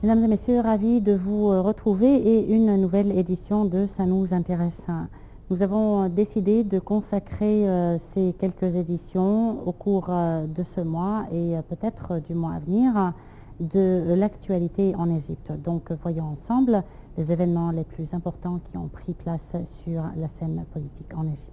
Mesdames et messieurs, ravis de vous retrouver et une nouvelle édition de Ça nous intéresse. Nous avons décidé de consacrer ces quelques éditions au cours de ce mois et peut-être du mois à venir de l'actualité en Égypte. Donc voyons ensemble les événements les plus importants qui ont pris place sur la scène politique en Égypte.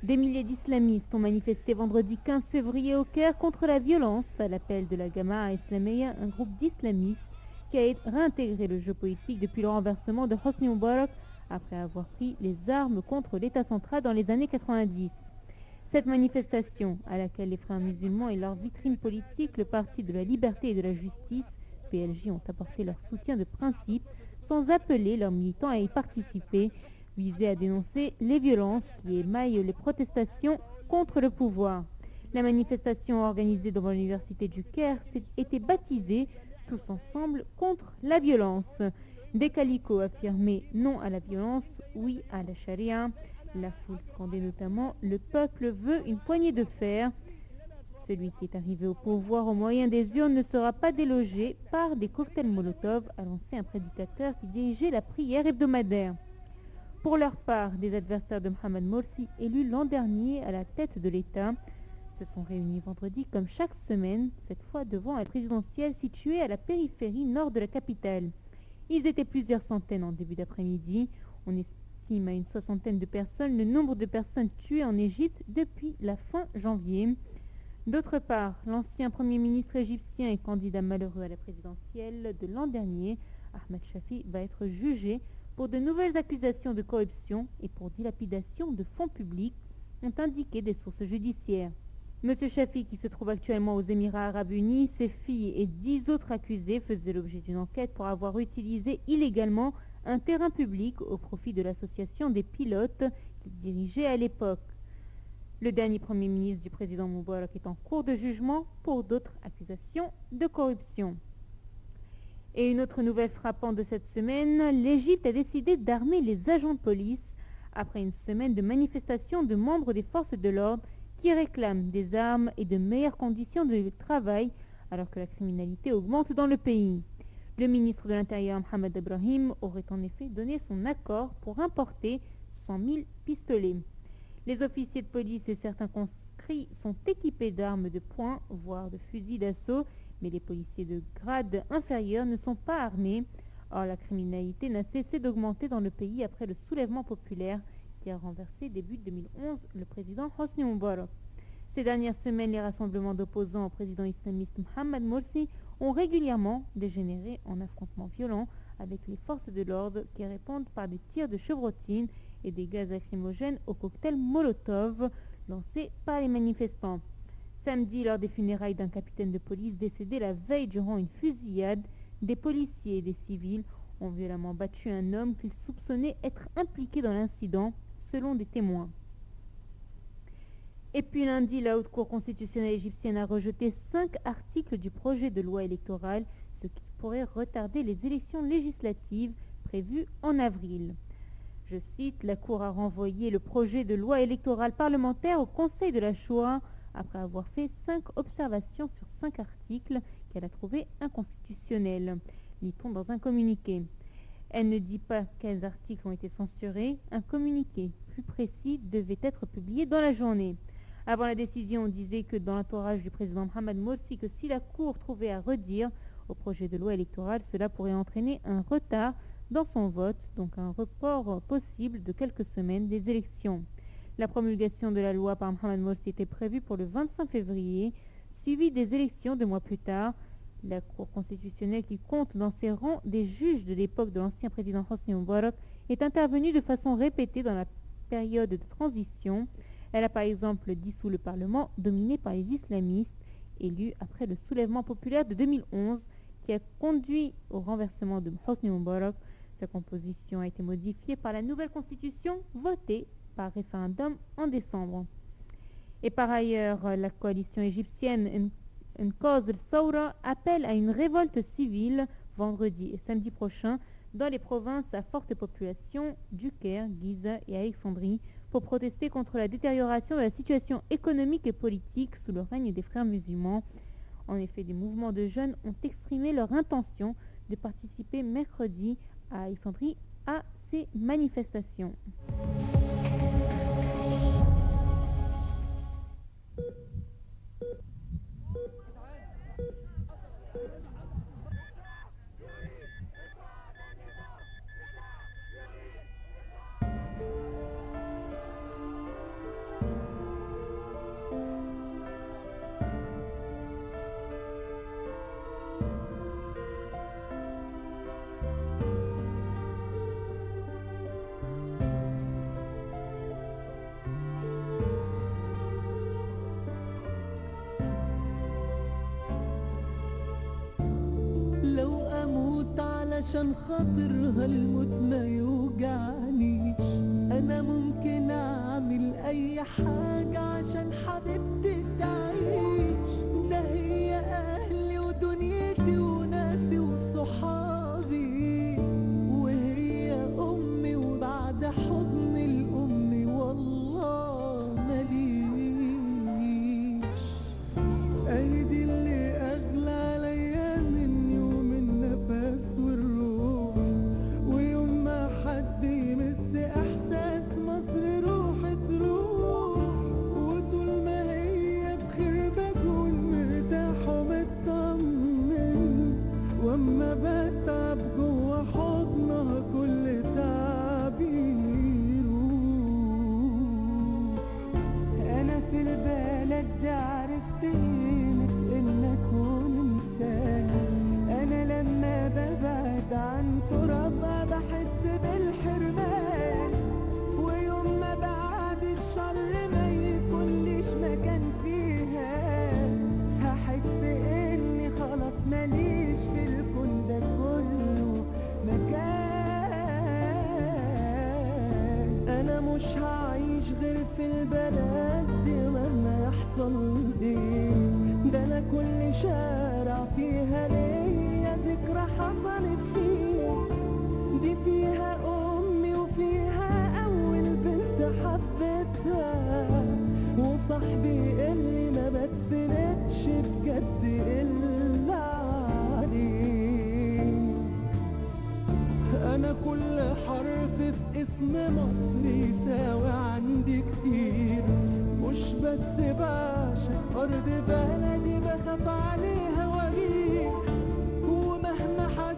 Des milliers d'islamistes ont manifesté vendredi 15 février au Caire contre la violence à l'appel de la Jama'a Islamiyya, un groupe d'islamistes qui a réintégré le jeu politique depuis le renversement de Hosni Moubarak après avoir pris les armes contre l'État central dans les années 90. Cette manifestation, à laquelle les frères musulmans et leur vitrine politique, le Parti de la liberté et de la justice, PLJ, ont apporté leur soutien de principe sans appeler leurs militants à y participer, visait à dénoncer les violences qui émaillent les protestations contre le pouvoir. La manifestation organisée devant l'université du Caire était baptisée « Tous ensemble contre la violence ». Des calicots affirmaient « Non à la violence, oui à la charia ». La foule scandait notamment « Le peuple veut une poignée de fer ». Celui qui est arrivé au pouvoir au moyen des urnes ne sera pas délogé par des cocktails Molotov, a lancé un prédicateur qui dirigeait la prière hebdomadaire. Pour leur part, des adversaires de Mohamed Morsi, élu l'an dernier à la tête de l'État, se sont réunis vendredi comme chaque semaine, cette fois devant un présidentiel situé à la périphérie nord de la capitale. Ils étaient plusieurs centaines en début d'après-midi. On estime à une soixantaine de personnes le nombre de personnes tuées en Égypte depuis la fin janvier. D'autre part, l'ancien Premier ministre égyptien et candidat malheureux à la présidentielle de l'an dernier, Ahmed Shafi, va être jugé pour de nouvelles accusations de corruption et pour dilapidation de fonds publics, ont indiqué des sources judiciaires. M. Shafi, qui se trouve actuellement aux Émirats arabes unis, ses filles et 10 autres accusés faisaient l'objet d'une enquête pour avoir utilisé illégalement un terrain public au profit de l'association des pilotes qu'il dirigeait à l'époque. Le dernier Premier ministre du président Moubarak est en cours de jugement pour d'autres accusations de corruption. Et une autre nouvelle frappante de cette semaine, l'Égypte a décidé d'armer les agents de police après une semaine de manifestations de membres des forces de l'ordre qui réclament des armes et de meilleures conditions de travail alors que la criminalité augmente dans le pays. Le ministre de l'Intérieur, Mohamed Ibrahim, aurait en effet donné son accord pour importer 100 000 pistolets. Les officiers de police et certains conscrits sont équipés d'armes de poing, voire de fusils d'assaut, mais les policiers de grade inférieur ne sont pas armés. Or, la criminalité n'a cessé d'augmenter dans le pays après le soulèvement populaire qui a renversé début 2011 le président Hosni Moubarak. Ces dernières semaines, les rassemblements d'opposants au président islamiste Mohamed Morsi ont régulièrement dégénéré en affrontements violents avec les forces de l'ordre qui répondent par des tirs de chevrotine et des gaz lacrymogènes au cocktail Molotov lancés par les manifestants. Samedi, lors des funérailles d'un capitaine de police décédé la veille durant une fusillade, des policiers et des civils ont violemment battu un homme qu'ils soupçonnaient être impliqué dans l'incident, selon des témoins. Et puis lundi, la Haute Cour constitutionnelle égyptienne a rejeté 5 articles du projet de loi électorale, ce qui pourrait retarder les élections législatives prévues en avril. Je cite, la Cour a renvoyé le projet de loi électorale parlementaire au Conseil de la Shoura après avoir fait 5 observations sur 5 articles qu'elle a trouvés inconstitutionnels, lit-on dans un communiqué. Elle ne dit pas quels articles ont été censurés. Un communiqué plus précis devait être publié dans la journée. Avant la décision, on disait que dans l'entourage du président Mohamed Morsi, que si la Cour trouvait à redire au projet de loi électorale, cela pourrait entraîner un retard dans son vote, donc un report possible de quelques semaines des élections. La promulgation de la loi par Mohamed Morsi était prévue pour le 25 février, suivie des élections 2 mois plus tard. La Cour constitutionnelle, qui compte dans ses rangs des juges de l'époque de l'ancien président Hosni Moubarak, est intervenue de façon répétée dans la période de transition. Elle a par exemple dissous le Parlement, dominé par les islamistes, élus après le soulèvement populaire de 2011, qui a conduit au renversement de Hosni Moubarak. Sa composition a été modifiée par la nouvelle constitution votée par référendum en décembre. Et par ailleurs, la coalition égyptienne Enqadh al-Thawra appelle à une révolte civile vendredi et samedi prochain dans les provinces à forte population du Caire, Giza et Alexandrie pour protester contre la détérioration de la situation économique et politique sous le règne des frères musulmans. En effet, des mouvements de jeunes ont exprimé leur intention de participer mercredi à Alexandrie à ces manifestations. عشان خاطرها الموت ما يوجعنيش، انا ممكن اعمل اي حاجة عشان حبيبتي تعيش. ده هي اهلي ودنيتي وناسي وصحابي، وهي امي وبعد حضن الام والله مليش. اهي دي اللي اغلى عليا مني ومن نفس والروح، ويوم ما حد يمس احساس مصر روح تروح. وطول ما هي بخير بكون مرتاح ومطمن، واما بتعب جوا حضنها كل تعبي يروح. انا في البلد دي عرفت قيمة ان اكون انسان. انا لما ببعد عن ترابها بحس بالحرمان، ويوم ما بعد الشر ما يكونليش مكان فيها هحس اني خلاص ماليش في الكون ده كله مكان. انا مش هعيش غير في البلد دي مهما يحصل ايه. ده انا كل شارع فيها ليا ذكرى حصلت فيه. دي فيها امي وفيها اول بنت حبيتها، وصاحبي اللي ما بتسندش بجد الا عليه. انا كل حرف في اسم مصر يساوي عندي كتير، مش بس بعشق ارض بلدي بخاف عليها واجيب. ومهما حد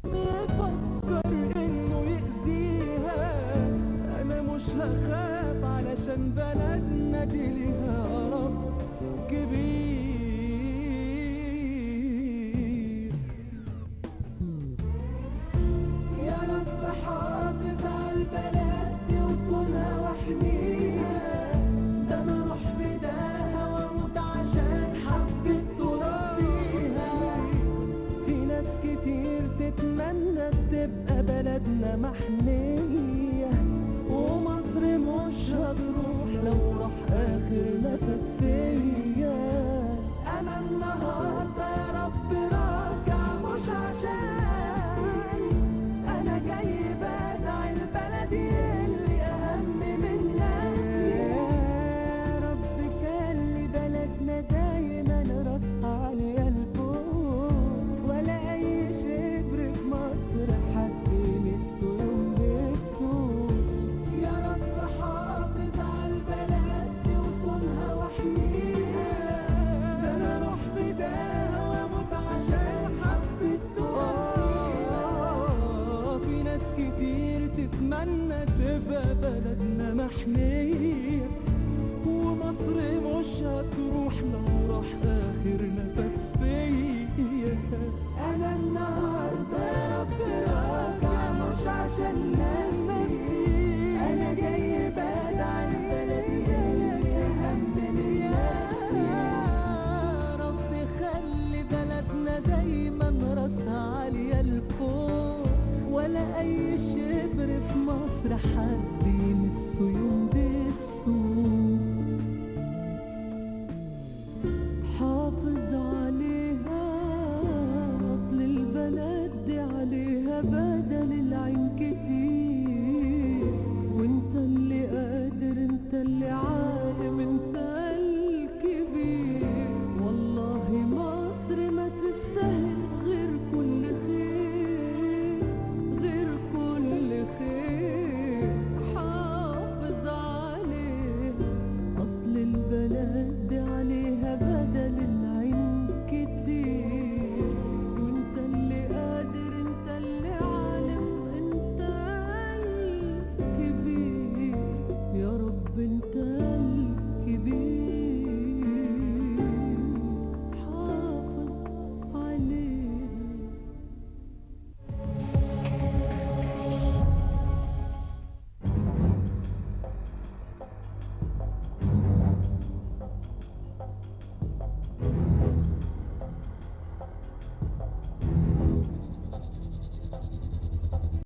يفكر انه يأذيها انا مش هخاف، علشان بلدنا دي ليها رب كبير. يا رب حافظ على البلد دي وصونها واحميها. ده انا اروح فداها واموت عشان حبة تراب فيها. في ناس كتير تتمنى تبقى بلدنا محمية، ومصر مش هتروح لو راح اخر نفس فيا. انا النهارده يا رب راجع مش عشان انا جاي بدعي البلدي اللي اهم من نفسي. يا رب خلي بلدنا دايما راسها عالية لفوق، ولا اي شبر في مصر حد يمسه يوم بالسوق. يا رب حافظ على البلد دي وصونها اللي